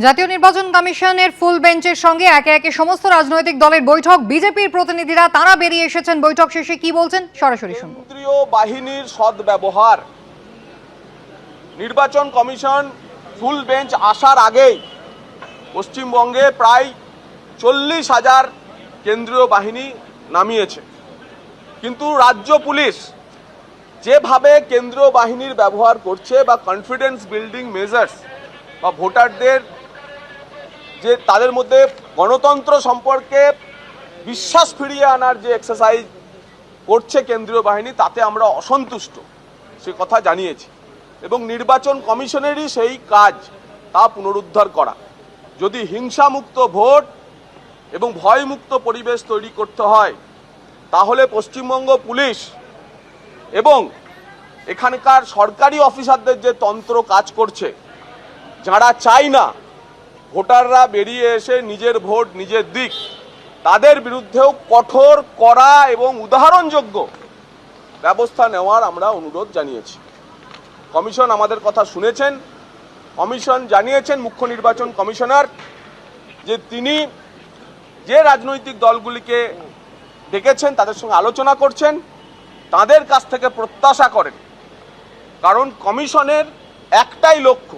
জাতীয় নির্বাচন কমিশনের ফুল বেঞ্চের সঙ্গে একে একে সমস্ত রাজনৈতিক দলের বৈঠক। বিজেপির প্রতিনিধিরা তারা বেরিয়ে এসেছেন, বৈঠক শেষে কি বলছেন সরাসরি শুনবো। কেন্দ্রীয় বাহিনীর সদ্ব্যবহার, নির্বাচন কমিশন ফুল বেঞ্চ আসার আগেই পশ্চিমবঙ্গে প্রায় 40,000 কেন্দ্রীয় বাহিনী নামিয়েছে, কিন্তু রাজ্য পুলিশ যেভাবে কেন্দ্রীয় বাহিনীর ব্যবহার করছে বা কনফিডেন্স বিল্ডিং মেজার্স বা ভোটারদের যে তাদের মধ্যে গণতন্ত্র সম্পর্কে বিশ্বাস ফিরিয়ে আনার যে এক্সারসাইজ করছে কেন্দ্রীয় বাহিনী, তাতে আমরা অসন্তুষ্ট, সে কথা জানিয়েছি। এবং নির্বাচন কমিশনেরই সেই কাজ, তা পুনরুদ্ধার করা। যদি হিংসামুক্ত ভোট এবং ভয়মুক্ত পরিবেশ তৈরি করতে হয়, তাহলে পশ্চিমবঙ্গ পুলিশ এবং এখানকার সরকারি অফিসারদের যে তন্ত্র কাজ করছে, যারা চায় না ভোটাররা বেরিয়ে এসে নিজের ভোট নিজের দিক, তাদের বিরুদ্ধেও কঠোর, কড়া এবং উদাহরণযোগ্য ব্যবস্থা নেওয়ার আমরা অনুরোধ জানিয়েছি। কমিশন আমাদের কথা শুনেছেন। কমিশন জানিয়েছেন, মুখ্য নির্বাচন কমিশনার, যে তিনি যে রাজনৈতিক দলগুলিকে ডেকেছেন তাদের সঙ্গে আলোচনা করছেন, তাদের কাছ থেকে প্রত্যাশা করেন, কারণ কমিশনের একটাই লক্ষ্য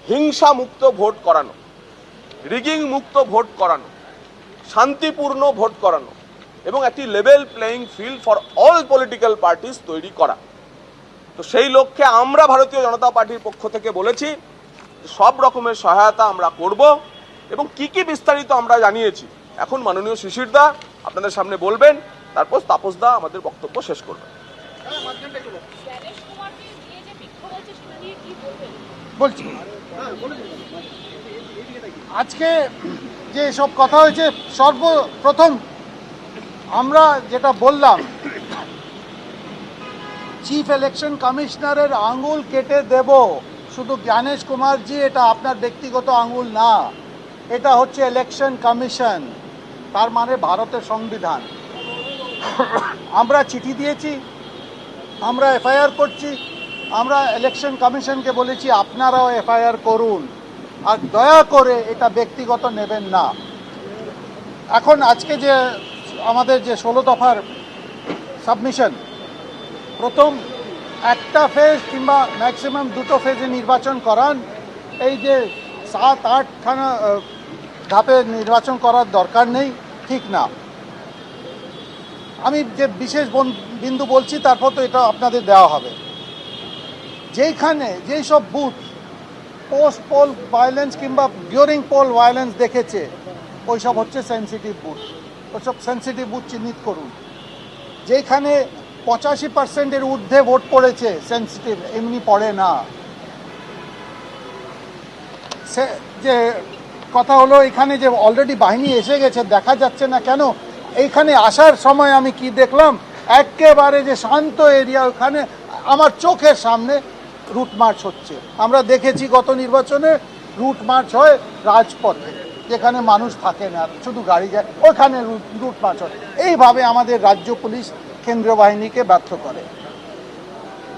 হিংসা মুক্ত ভোট করানো, রিগিং মুক্ত ভোট করানো, শান্তিপূর্ণ ভোট করানো এবং একটি level playing field for all political parties তৈরি করা। তো সেই লক্ষ্যে আমরা ভারতীয় জনতা পার্টির পক্ষ থেকে বলেছি সব রকমের সহায়তা আমরা করব এবং কি কি বিস্তারিত আমরা জানিয়েছি এখন মাননীয় শিশিরদা আপনাদের সামনে বলবেন, তারপর তাপসদা আমাদের বক্তব্য শেষ করবেন। বলছি আজকে যে সব কথা হয়েছে, সর্বপ্রথম আমরা যেটা বললাম, চিফ ইলেকশন কমিশনারের আঙুল কেটে দেব, শুধু জ্ঞানেশ কুমারজি, এটা আপনার ব্যক্তিগত আঙুল না, এটা হচ্ছে ইলেকশন কমিশন, তার মানে ভারতের সংবিধান। আমরা চিঠি দিয়েছি, আমরা এফআইআর করছি, আমরা ইলেকশন কমিশনকে বলেছি আপনারাও এফআইআর করুন, আর দয়া করে এটা ব্যক্তিগত নেবেন না। এখন আজকে যে আমাদের যে 16 দফার সাবমিশন, প্রথম একটা ফেজ কিংবা ম্যাক্সিমাম 2টো ফেজে নির্বাচন করান, এই যে 7-8খানা ধাপে নির্বাচন করার দরকার নেই, ঠিক না। আমি যে বিশেষ বিন্দু বলছি, তারপর তো এটা আপনাদের দেওয়া হবে। যেইখানে যেই সব বুথ পোস্ট পোল ভায়োলেন্স কিংবা ডিউরিং পোল ভায়োলেন্স দেখেছে, ওইসব হচ্ছে সেন্সিটিভ বুথ, ওইসব সেন্সিটিভ বুথ চিহ্নিত করুন। যেখানে 85%-এর ঊর্ধ্বে ভোট পড়েছে, সেন্সিটিভ, এমনি পড়ে না। সে যে কথা হলো, এখানে যে অলরেডি বাহিনী এসে গেছে, দেখা যাচ্ছে না কেন? এইখানে আসার সময় আমি কি দেখলাম, একেবারে যে শান্ত এরিয়া, ওখানে আমার চোখের সামনে রুট মার্চ হচ্ছে। আমরা দেখেছি গত নির্বাচনে রুট মার্চ হয় রাজপথে, যেখানে মানুষ থাকে না, শুধু গাড়ি যায়, ওখানে রুট মার্চ হয়। এইভাবে আমাদের রাজ্য পুলিশ কেন্দ্রীয় বাহিনীকে ব্যর্থ করে।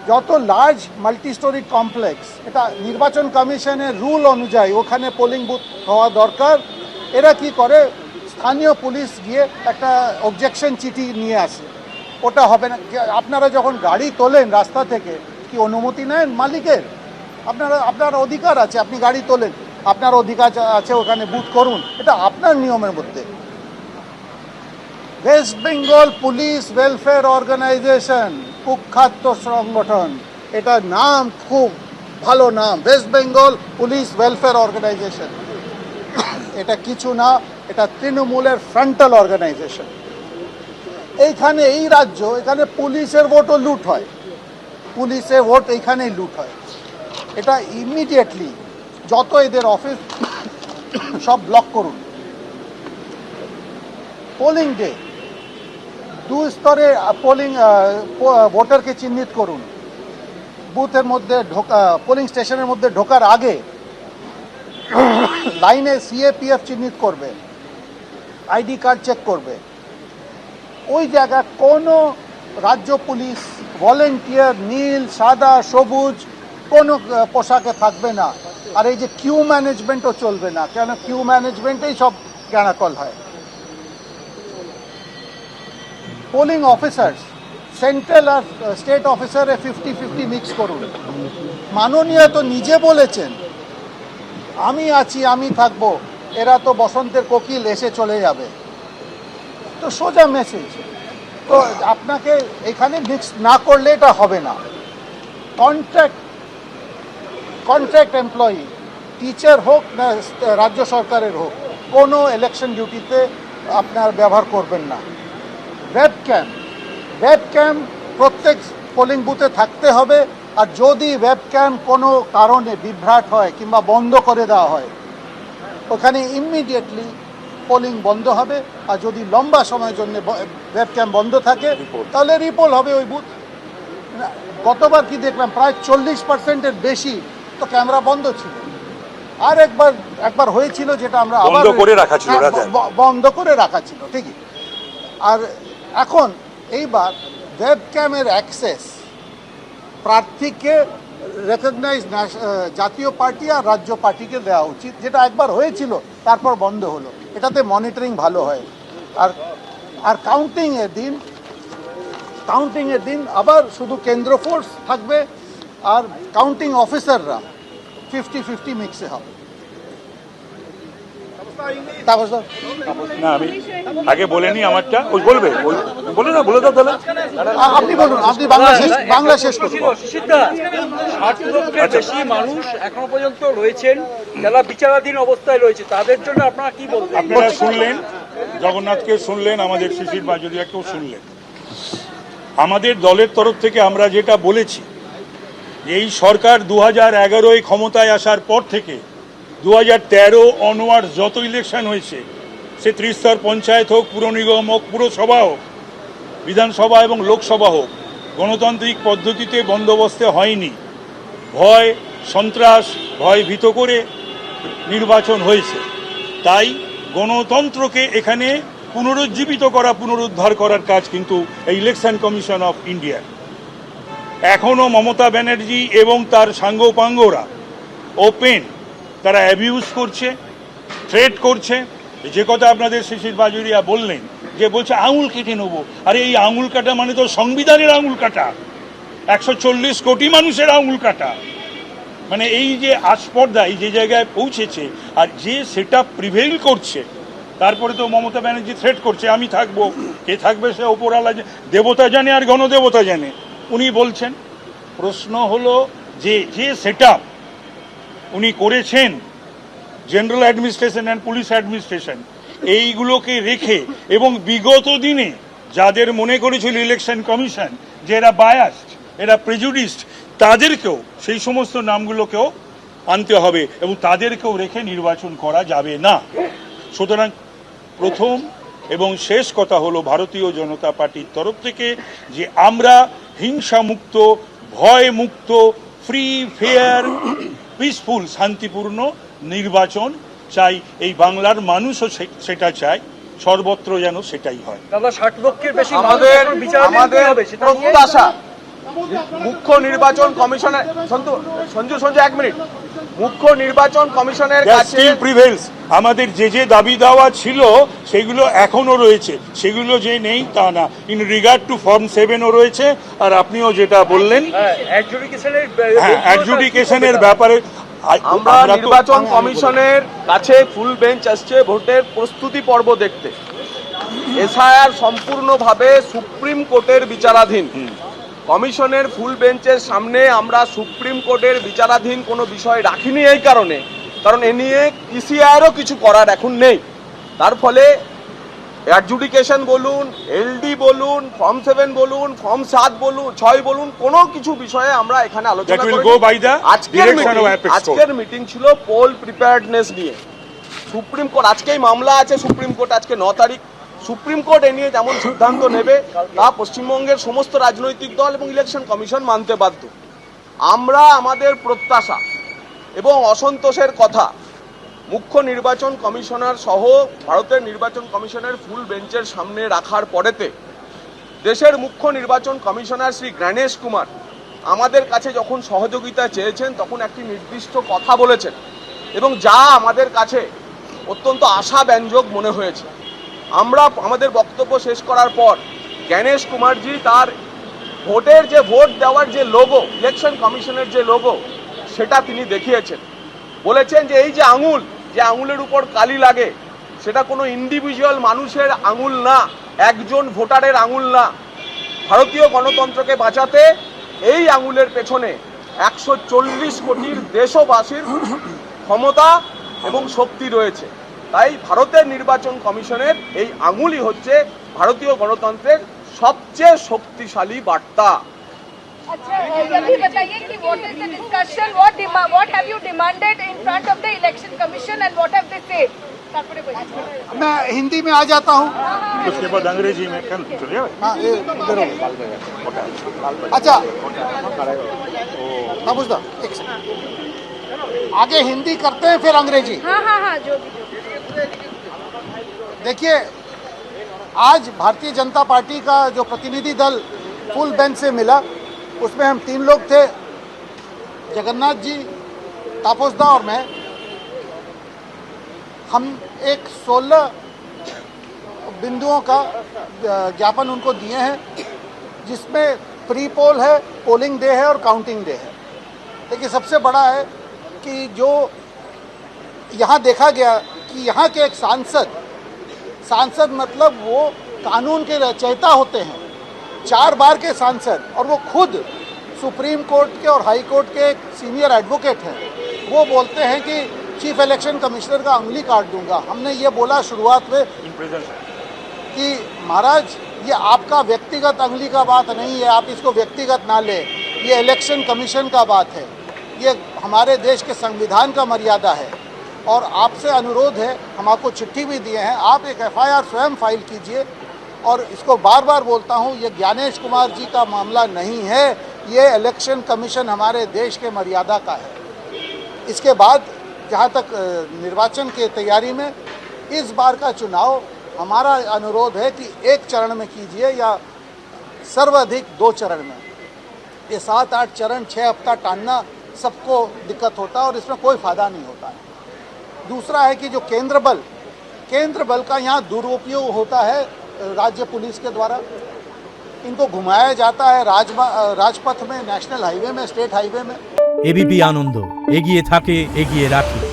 যত লার্জ মাল্টি স্টোরি কমপ্লেক্স, এটা নির্বাচন কমিশনের রুল অনুযায়ী ওখানে পোলিং বুথ হওয়া দরকার। এরা কি করে, স্থানীয় পুলিশ গিয়ে একটা অবজেকশন চিঠি নিয়ে আসে, ওটা হবে না। আপনারা যখন গাড়ি তোলেন রাস্তা থেকে, কি অনুমতি নেন মালিকের? আপনার অধিকার আছে, আপনি গাড়ি তোলেন, আপনার অধিকার আছে ওখানে বুথ করুন, এটা আপনার নিয়মের মধ্যে। West Bengal police welfare organisation, কুখ্যাত সংগঠন, এটা নাম খুব ভালো নাম, West Bengal police welfare organisation. এটা কিছু না, এটা তৃণমূলের ফ্রন্টাল অর্গানাইজেশন। এইখানে এই রাজ্য, এখানে পুলিশের ভোটও লুট হয়, পুলিশের ভোট এইখানেই লুট হয়। এটা ইমিডিয়েটলি যত এদের অফিস সব ব্লক করুন। পোলিং ডে 2 স্তরে পোলিং ভোটারকে চিহ্নিত করুন। বুথের মধ্যে পোলিং স্টেশনের মধ্যে ঢোকার আগে লাইনে সিএপিএফ চিহ্নিত করবে, আইডি কার্ড চেক করবে। ওই জায়গায় কোনো রাজ্য পুলিশ ভলেন্টিয়ার নীল, সাদা, সবুজ কোনো পোশাকে থাকবে না। আর এই যে কিউ ম্যানেজমেন্টও চলবে না, কেন কিউ ম্যানেজমেন্টেই সব গ্যাঁড়াকল হয়। পোলিং অফিসার্স সেন্ট্রাল আর স্টেট অফিসারে 50-50 মিক্স করুন। মাননীয় তো নিজে বলেছেন আমি আছি, আমি থাকবো, এরা তো বসন্তের কোকিল, এসে চলে যাবে। তো সোজা মেসেজ। তো আপনাকে এখানে মিক্স না করলে এটা হবে না। কন্ট্রাক্ট এমপ্লয়ি, টিচার হোক না রাজ্য সরকারের হোক, কোনো ইলেকশন ডিউটিতে আপনার ব্যবহার করবেন না। ওয়েবক্যাম প্রত্যেক পোলিং বুথে থাকতে হবে। আর যদি ওয়েবক্যাম কোনো কারণে বিভ্রাট হয় কিংবা বন্ধ করে দেওয়া হয়, ওখানে ইমিডিয়েটলি পোলিং বন্ধ হবে। আর যদি লম্বা সময়ের জন্য ওয়েবক্যাম বন্ধ থাকে তাহলে রিপোল হবে ওই বুথ। গতবার কি দেখলাম, প্রায় 40%-এর বেশি তো ক্যামেরা বন্ধ ছিল। আর একবার হয়েছিল যেটা আমরা আবার বন্ধ করে রাখা ছিল, বন্ধ করে রাখা ছিল ঠিকই। আর এখন এইবার ওয়েবক্যামের অ্যাক্সেস প্রার্থীকে রেকগনাইজ জাতীয় পার্টি আর রাজ্য পার্টিকে দেওয়া উচিত, যেটা একবার হয়েছিল তারপর বন্ধ হলো। এটাতে মনিটরিং ভালো হয়। আর কাউন্টিংয়ের দিন আবার শুধু কেন্দ্র ফোর্স থাকবে আর কাউন্টিং অফিসাররা 50-50 মিক্সে হবে। তাপস দা, না আমি আগে বলে নি আমারটা, ওই বলবে, ওই বলে দাও তাহলে। আপনি বলুন, আপনি বাংলা শেষ করুন। 60 লক্ষের বেশি মানুষ এখনো পর্যন্ত রয়েছেন যারা বিচারাধীন অবস্থায় রয়েছে, তাদের জন্য আপনারা কি বলবেন? আপনারা শুনলেন, জগন্নাথকে শুনলেন, আমাদের শিশির বাজুরিয়াকেও শুনলেন। আমাদের দলের তরফ থেকে আমরা যেটা বলেছি, এই সরকার 2011 ক্ষমতায় আসার পর থেকে 2013 অনওয়ার্ড যত ইলেকশন হয়েছে, সে ত্রিস্তর পঞ্চায়েত হোক, পুর নিগম হোক, পুরসভা হোক, বিধানসভা এবং লোকসভা হোক, গণতান্ত্রিক পদ্ধতিতে বন্দোবস্তে হয়নি। ভয় সন্ত্রাস, ভয় ভীত করে নির্বাচন হয়েছে। তাই গণতন্ত্রকে এখানে পুনরুজ্জীবিত করা, পুনরুদ্ধার করার কাজ কিন্তু এই ইলেকশন কমিশন অফ ইন্ডিয়া। এখনও মমতা ব্যানার্জি এবং তার সাঙ্গপাঙ্গরা ওপেন, তারা অ্যাবিউজ করছে, থ্রেট করছে। যে কথা আপনাদের শিশির বাজুরিয়া বললেন, যে বলছে আঙুল কেটে নেবো। আরে এই আঙুল কাটা মানে তো সংবিধানের আঙুল কাটা, 140 কোটি মানুষের আঙুল কাটা। মানে এই যে আস্পর্ধা, এই যে জায়গায় পৌঁছেছে, আর যে সেটা প্রিভেইল করছে, তারপরে তো মমতা ব্যানার্জি থ্রেট করছে আমি থাকবো। কে থাকবে সে ওপরওয়ালা দেবতা জানে আর গণদেবতা জানে। উনি বলছেন, প্রশ্ন হলো যে সেটআপ উনি করেছেন, general administration and police administration, এইগুলোকে রেখে, এবং বিগত দিনে যাদের মনে করেছিল ইলেকশন কমিশন যে এরা বায়াসড, এরা প্রেজুডিসড, তাদেরকেও, সেই সমস্ত নামগুলোকেও আনতে হবে এবং তাদেরকেও রেখে নির্বাচন করা যাবে না। সুতরাং প্রথম এবং শেষ কথা হলো ভারতীয় জনতা পার্টির তরফ থেকে যে আমরা হিংসামুক্ত, ভয়মুক্ত, ফ্রি, ফেয়ার, পিসফুল, শান্তিপূর্ণ নির্বাচন চাই। এই বাংলার মানুষও সেটা চায়, সর্বত্র যেন সেটাই হয়। দাদা, 60 লক্ষের বেশি আমাদের প্রত্যাশা মুখ্য নির্বাচন কমিশনের সঞ্জু 1 মিনিট, মুখ্য নির্বাচন কমিশনের কাছে আমাদের যে দাবি দাওয়া ছিল সেগুলো এখনো রয়েছে, সেগুলো যে নেই তা না। ইন রিগার্ড টু ফর্ম 7ও রয়েছে। আর আপনিও যেটা বললেন অ্যাডজুডিকেশনের ব্যাপারে, আমরা নির্বাচন কমিশনের কাছে ফুল বেঞ্চ আসছে ভোটের প্রস্তুতি পর্ব দেখতে। এসআইআর সম্পূর্ণভাবে সুপ্রিম কোর্টের বিচারাধীন। কমিশনের ফুল বেঞ্চের সামনে আমরা সুপ্রিম কোর্টের বিচারাধীন কোনো বিষয় রাখিনি এই কারণ এ নিয়ে ইসিআইআরও কিছু করার এখন নেই। তার ফলে অ্যাডজুডিকেশন বলুন, এলডি বলুন, ফর্ম 7 বলুন, ফর্ম 7 বলুন, 6 বলুন, কোনো কিছু বিষয়ে আমরা এখানে আলোচনা করি। আজকের মিটিং ছিল পোল প্রিপেয়ার্ডনেস নিয়ে। সুপ্রিম কোর্ট, আজকেই মামলা আছে সুপ্রিম কোর্ট, আজকে 9 তারিখ। সুপ্রিম কোর্ট এ নিয়ে যেমন সিদ্ধান্ত নেবে তা পশ্চিমবঙ্গের সমস্ত রাজনৈতিক দল এবং ইলেকশন কমিশন মানতে বাধ্য। আমরা আমাদের প্রত্যাশা এবং অসন্তোষের কথা মুখ্য নির্বাচন কমিশনার সহ ভারতের নির্বাচন কমিশনের ফুল বেঞ্চের সামনে রাখার পরেতে দেশের মুখ্য নির্বাচন কমিশনার শ্রী গণেশ কুমার আমাদের কাছে যখন সহযোগিতা চেয়েছেন তখন একটি নির্দিষ্ট কথা বলেছেন এবং যা আমাদের কাছে অত্যন্ত আশাব্যঞ্জক মনে হয়েছে। আমরা আমাদের বক্তব্য শেষ করার পর জ্ঞানেশ কুমারজি তার ভোটের যে ভোট দেওয়ার যে লোগো, ইলেকশন কমিশনের যে লোগো, সেটা তিনি দেখিয়েছেন। বলেছেন যে এই যে আঙুল, যে আঙুলের উপর কালি লাগে, সেটা কোনো ইন্ডিভিজুয়াল মানুষের আঙুল না, একজন ভোটারের আঙুল না। ভারতীয় গণতন্ত্রকে বাঁচাতে এই আঙুলের পেছনে 140 কোটির দেশবাসীর ক্ষমতা এবং শক্তি রয়েছে। তাই ভারতের নির্বাচন কমিশনের এই আঙুলই হচ্ছে ভারতীয় গণতন্ত্রের সবচেয়ে শক্তিশালী বার্তা। अच्छा, ये भी बताइए कि what is the discussion, what have you demanded in front of the election commission and what have they said? मैं हिंदी में आ जाता हूँ। उसके बाद अंग्रेजी में चलिए। हाँ, इधर हो। अच्छा नबुजदा, एक सेकंड, आगे हिंदी करते हैं फिर अंग्रेजी। हाँ हाँ हाँ, जो भी देखिए, आज भारतीय जनता पार्टी का जो प्रतिनिधि दल फुल बेंच से मिला, उसमें हम 3 लोग थे, जगन्नाथ जी, तापसदा और मैं। हम एक 16 बिंदुओं का ज्ञापन उनको दिए हैं, जिसमें प्री पोल है, पोलिंग डे है और काउंटिंग डे है। देखिए, सबसे बड़ा है कि जो यहाँ देखा गया कि यहाँ के एक सांसद मतलब वो कानून के रचयिता होते हैं, 4 बार के सांसद, और वो खुद सुप्रीम कोर्ट के और हाई कोर्ट के एक सीनियर एडवोकेट हैं। वो बोलते हैं कि चीफ इलेक्शन कमिश्नर का उंगली काट दूंगा। हमने ये बोला शुरुआत में कि महाराज, ये आपका व्यक्तिगत उंगली का बात नहीं है, आप इसको व्यक्तिगत ना ले, ये इलेक्शन कमीशन का बात है, ये हमारे देश के संविधान का मर्यादा है। और आपसे अनुरोध है, हम आपको चिट्ठी भी दिए हैं, आप एक FIR स्वयं फाइल कीजिए। और इसको बार बार बोलता हूँ, ये ज्ञानेश कुमार जी का मामला नहीं है, ये इलेक्शन कमीशन हमारे देश के मर्यादा का है। इसके बाद जहाँ तक निर्वाचन की तैयारी में, इस बार का चुनाव हमारा अनुरोध है कि 1 चरण में कीजिए या सर्वाधिक 2 चरण में। ये 7-8 चरण 6 हफ्ता टालना सबको दिक्कत होता है और इसमें कोई फायदा नहीं होता है। दूसरा है कि जो केंद्र बल का यहाँ दुरुपयोग होता है राज्य पुलिस के द्वारा। इनको घुमाया जाता है राजपथ में, नेशनल हाईवे में, स्टेट हाईवे में। एबीपी आनंद एगिए थाके एगिए राखी।